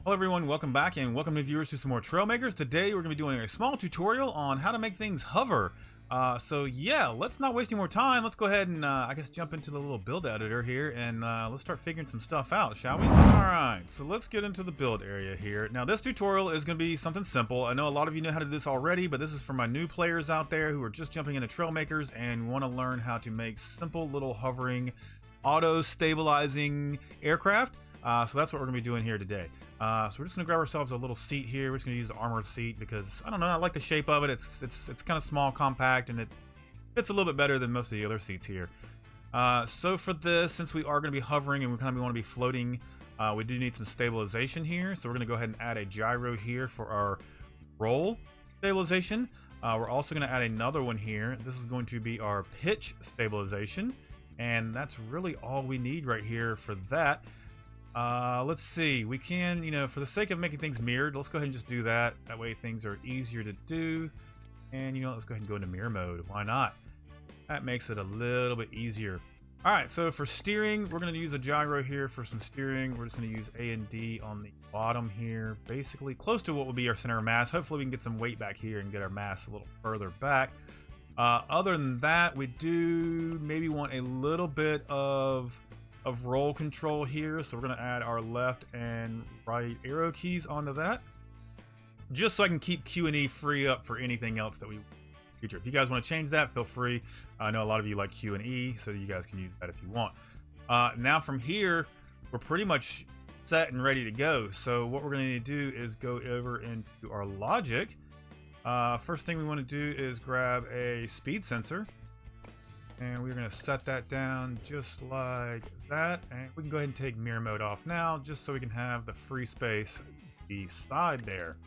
Hello everyone, welcome back and welcome to viewers to some more Trailmakers. Today we're going to be doing a small tutorial on how to make things hover. So yeah, let's not waste any more time. Let's go ahead and I guess jump into the little build editor here and let's start figuring some stuff out, shall we? Alright, so let's get into the build area here. Now this tutorial is going to be something simple. I know a lot of you know how to do this already, but this is for my new players out there who are just jumping into Trailmakers and want to learn how to make simple little hovering, auto-stabilizing aircraft. So that's what we're going to be doing here today. So we're just going to grab ourselves a little seat here. We're just going to use the armored seat because, I don't know, I like the shape of it. It's kind of small, compact, and it fits a little bit better than most of the other seats here. So for this, since we are going to be hovering and we kind of want to be floating, we do need some stabilization here. So we're going to go ahead and add a gyro here for our roll stabilization. We're also going to add another one here. This is going to be our pitch stabilization. And that's really all we need right here for that. Let's see, we can, for the sake of making things mirrored, let's go ahead and just do that. That way things are easier to do. And let's go ahead and go into mirror mode. Why not? That makes it a little bit easier. All right, so for steering, we're going to use a gyro here for some steering. We're just going to use A and D on the bottom here, basically close to what would be our center of mass. Hopefully we can get some weight back here and get our mass a little further back. Other than that, we do maybe want a little bit of roll control here, so we're going to add our left and right arrow keys onto that, just so I can keep Q and E free up for anything else that we future. If you guys want to change that, feel free. I know a lot of you like Q and E, so you guys can use that if you want. Now from here, we're pretty much set and ready to go. So what we're going to need to do is go over into our logic. First thing we want to do is grab a speed sensor. And we're going to set that down just like that. And we can go ahead and take mirror mode off now, just so we can have the free space beside there.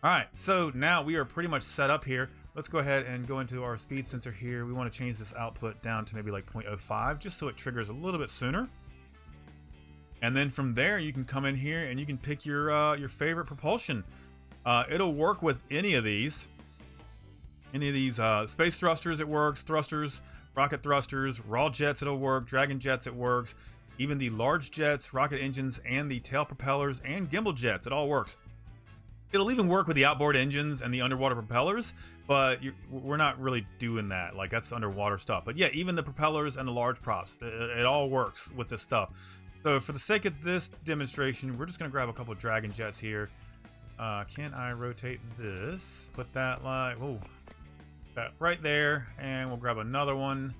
All right, so now we are pretty much set up here. Let's go ahead and go into our speed sensor here. We want to change this output down to maybe like 0.05, just so it triggers a little bit sooner. And then from there, you can come in here and you can pick your favorite propulsion. It'll work with any of these. Any of these space thrusters, it works. Thrusters, rocket thrusters, raw jets, it'll work. Dragon jets, it works. Even the large jets, rocket engines, and the tail propellers and gimbal jets, it all works. It'll even work with the outboard engines and the underwater propellers, but we're not really doing that. Like, that's underwater stuff. But yeah, even the propellers and the large props, it all works with this stuff. So for the sake of this demonstration, we're just going to grab a couple of dragon jets here. Can I rotate this? Put that like, whoa. That right there, and we'll grab another one.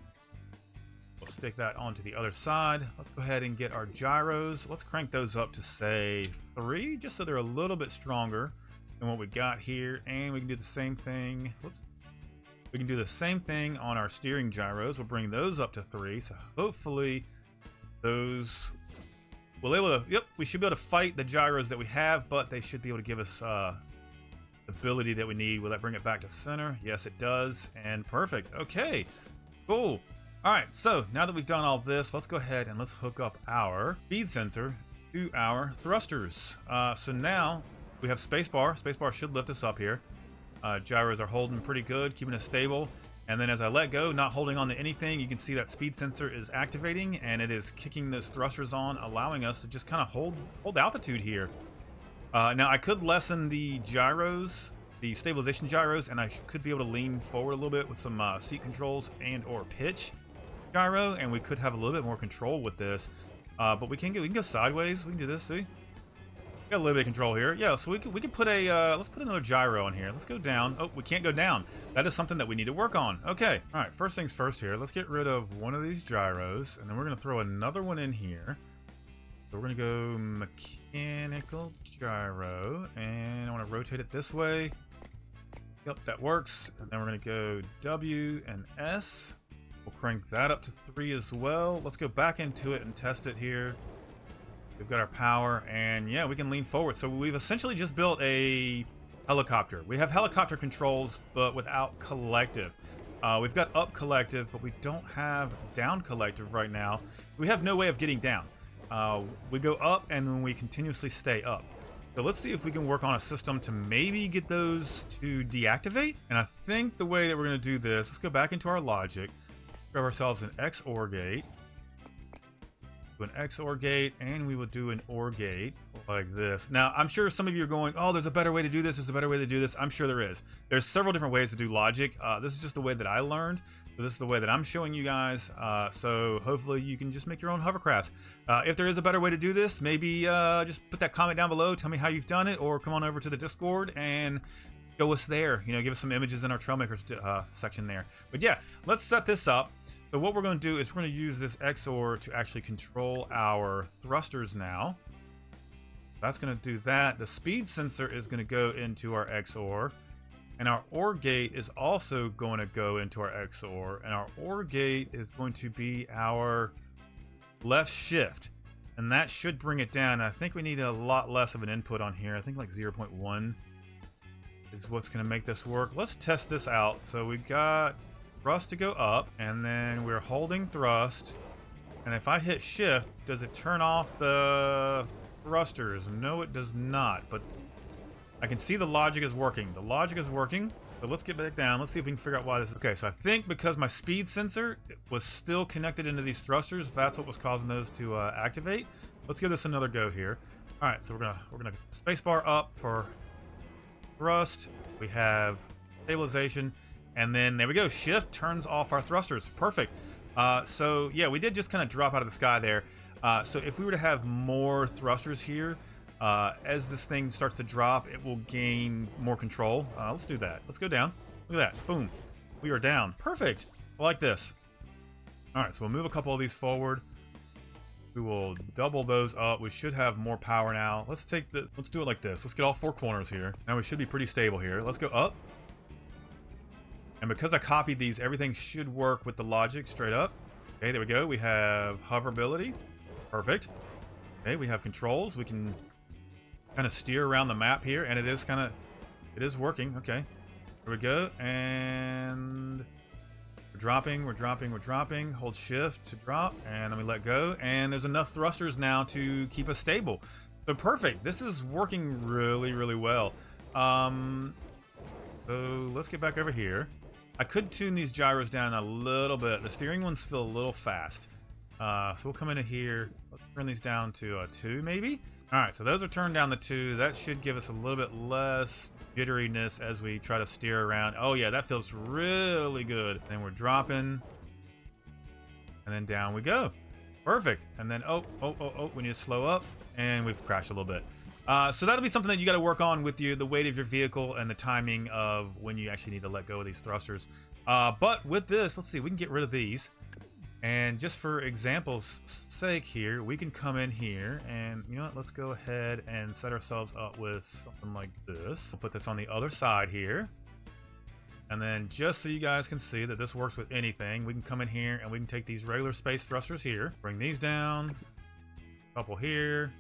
We'll stick that onto the other side. Let's go ahead and get our gyros. Let's crank those up to say 3, just so they're a little bit stronger than what we got here. And we can do the same thing. Whoops. We can do the same thing on our steering gyros. We'll bring those up to 3. So hopefully those will be able to. Yep, we should be able to fight the gyros that we have, but they should be able to give us ability that we need. Will that bring it back to center? Yes, it does. And perfect. Okay, cool. All right, so now that we've done all this, let's go ahead and let's hook up our speed sensor to our thrusters. So now we have spacebar. Spacebar should lift us up here. Gyros are holding pretty good, keeping us stable. And then as I let go, not holding on to anything, you can see that speed sensor is activating and it is kicking those thrusters on, allowing us to just kind of hold altitude here. Now I could lessen the gyros, the stabilization gyros, and I could be able to lean forward a little bit with some seat controls and or pitch gyro, and we could have a little bit more control with this. But we can go sideways. We can do this. See, got a little bit of control here. Yeah, so we can put a let's put another gyro on here. Let's go down. Oh, we can't go down. That is something that we need to work on. Okay. All right. First things first here. Let's get rid of one of these gyros, and then we're gonna throw another one in here. So we're going to go mechanical gyro, and I want to rotate it this way. Yep, that works. And then we're going to go W and S. We'll crank that up to 3 as well. Let's go back into it and test it here. We've got our power, and yeah, we can lean forward. So we've essentially just built a helicopter. We have helicopter controls, but without collective. We've got up collective, but we don't have down collective right now. We have no way of getting down. We go up and then we continuously stay up. So let's see if we can work on a system to maybe get those to deactivate. And I think the way that we're going to do this, let's go back into our logic, grab ourselves an XOR gate. do an XOR gate, and we will do an OR gate like this. Now, I'm sure some of you are going, oh, there's a better way to do this. There's a better way to do this. I'm sure there is. There's several different ways to do logic. This is just the way that I learned. So this is the way that I'm showing you guys. So hopefully you can just make your own hovercrafts. If there is a better way to do this, maybe just put that comment down below. Tell me how you've done it, or come on over to the Discord and show us there. You know, give us some images in our Trailmakers section there. But yeah, let's set this up. So what we're going to do is we're going to use this XOR to actually control our thrusters now. That's going to do that. The speed sensor is going to go into our XOR. And our OR gate is also going to go into our XOR. And our OR gate is going to be our left shift. And that should bring it down. I think we need a lot less of an input on here. I think like 0.1 is what's going to make this work. Let's test this out. So we got thrust to go up, and then we're holding thrust. And if I hit shift, does it turn off the thrusters? No, it does not, but I can see the logic is working. The logic is working. So let's get back down. Let's see if we can figure out why this is. Okay, so I think because my speed sensor was still connected into these thrusters, that's what was causing those to activate. Let's give this another go here. All right, so we're gonna spacebar up for thrust. We have stabilization. And then there we go. Shift turns off our thrusters. Perfect. So yeah, we did just kind of drop out of the sky there. So if we were to have more thrusters here, as this thing starts to drop, it will gain more control. Let's do that. Let's go down. Look at that. Boom. We are down. Perfect. I like this. All right, so we'll move a couple of these forward. We will double those up. We should have more power now. Let's do it like this. Let's get all four corners here. Now we should be pretty stable here. Let's go up. And because I copied these, everything should work with the logic straight up. Okay, there we go. We have hoverability. Perfect. Okay, we have controls. We can kind of steer around the map here, and it is working. Okay, there we go. And we're dropping. Hold shift to drop, and then we let go. And there's enough thrusters now to keep us stable. So perfect. This is working really, really well. So let's get back over here. I could tune these gyros down a little bit. The steering ones feel a little fast. So we'll come into here. Let's turn these down to a 2 maybe. All right, so those are turned down to 2. That should give us a little bit less jitteriness as we try to steer around. Oh yeah, that feels really good. Then we're dropping. And then down we go. Perfect. And then, oh, we need to slow up. And we've crashed a little bit. So that'll be something that you got to work on with the weight of your vehicle and the timing of when you actually need to let go of these thrusters. But with this, let's see, we can get rid of these. And just for example's sake here, we can come in here and, you know what, let's go ahead and set ourselves up with something like this. We'll put this on the other side here. And then just so you guys can see that this works with anything, we can come in here and we can take these regular space thrusters here, bring these down, a couple here,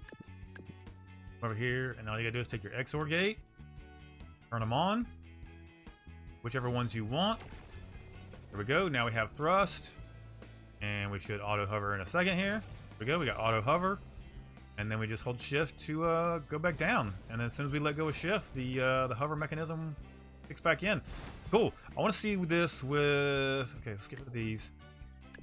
over here, and all you gotta do is take your XOR gate, turn them on, whichever ones you want. There we go. Now we have thrust, and we should auto hover in a second here. There we go. We got auto hover, and then we just hold shift to go back down. And then as soon as we let go of shift, the hover mechanism kicks back in. Cool. I want to see this with. Okay, let's get rid of these.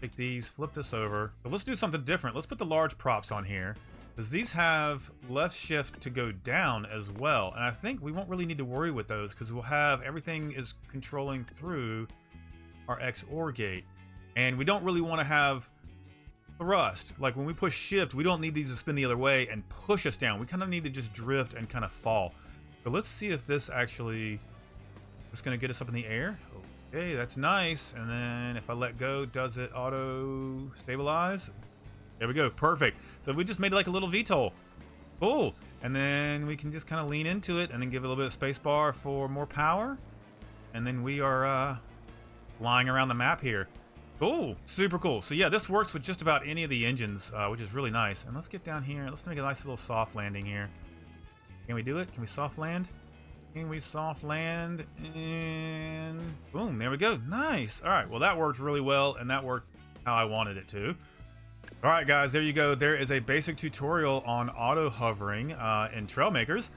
Take these, flip this over. But let's do something different. Let's put the large props on here, because these have left shift to go down as well. And I think we won't really need to worry with those because we'll have everything is controlling through our XOR gate. And we don't really want to have thrust. Like when we push shift, we don't need these to spin the other way and push us down. We kind of need to just drift and kind of fall. So let's see if this actually is going to get us up in the air. Okay, that's nice. And then if I let go, does it auto stabilize? There we go. Perfect. So we just made like a little VTOL. Cool. And then we can just kind of lean into it and then give it a little bit of space bar for more power. And then we are flying around the map here. Cool. Super cool. So yeah, this works with just about any of the engines, which is really nice. And let's get down here. Let's make a nice little soft landing here. Can we do it? Can we soft land? Can we soft land? And boom, there we go. Nice. All right. Well, that worked really well, and that worked how I wanted it to. All right, guys, there you go. There is a basic tutorial on auto hovering in Trailmakers.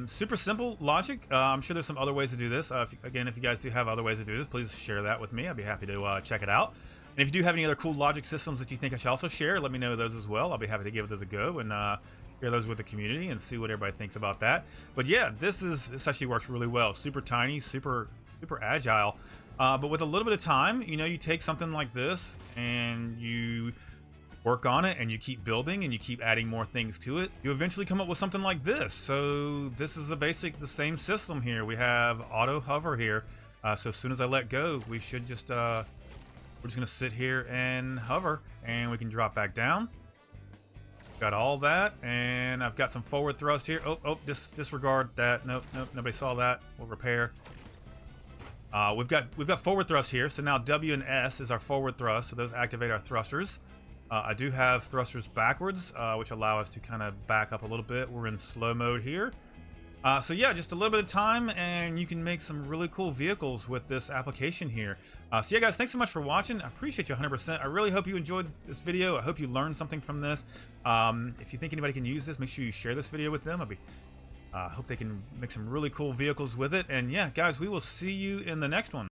Super simple logic. I'm sure there's some other ways to do this. If you guys do have other ways to do this, please share that with me. I'd be happy to check it out. And if you do have any other cool logic systems that you think I should also share, let me know those as well. I'll be happy to give those a go and share those with the community and see what everybody thinks about that. But yeah, this actually works really well. Super tiny, super agile. But with a little bit of time, you know, you take something like this and you work on it and you keep building and you keep adding more things to it, you eventually come up with something like this. So this is the same system here. We have auto hover here. So as soon as I let go, we should just we're just gonna sit here and hover, and we can drop back down. Got all that, and I've got some forward thrust here. Disregard that. Nope, nobody saw that. We'll repair. We've got forward thrust here. So now W and S is our forward thrust. So those activate our thrusters. I do have thrusters backwards, which allow us to kind of back up a little bit. We're in slow mode here. So yeah, just a little bit of time and you can make some really cool vehicles with this application here. So yeah guys, thanks so much for watching. I appreciate you 100%. I really hope you enjoyed this video. I hope you learned something from this. If you think anybody can use this, make sure you share this video with them. Hope they can make some really cool vehicles with it. And yeah, guys, we will see you in the next one.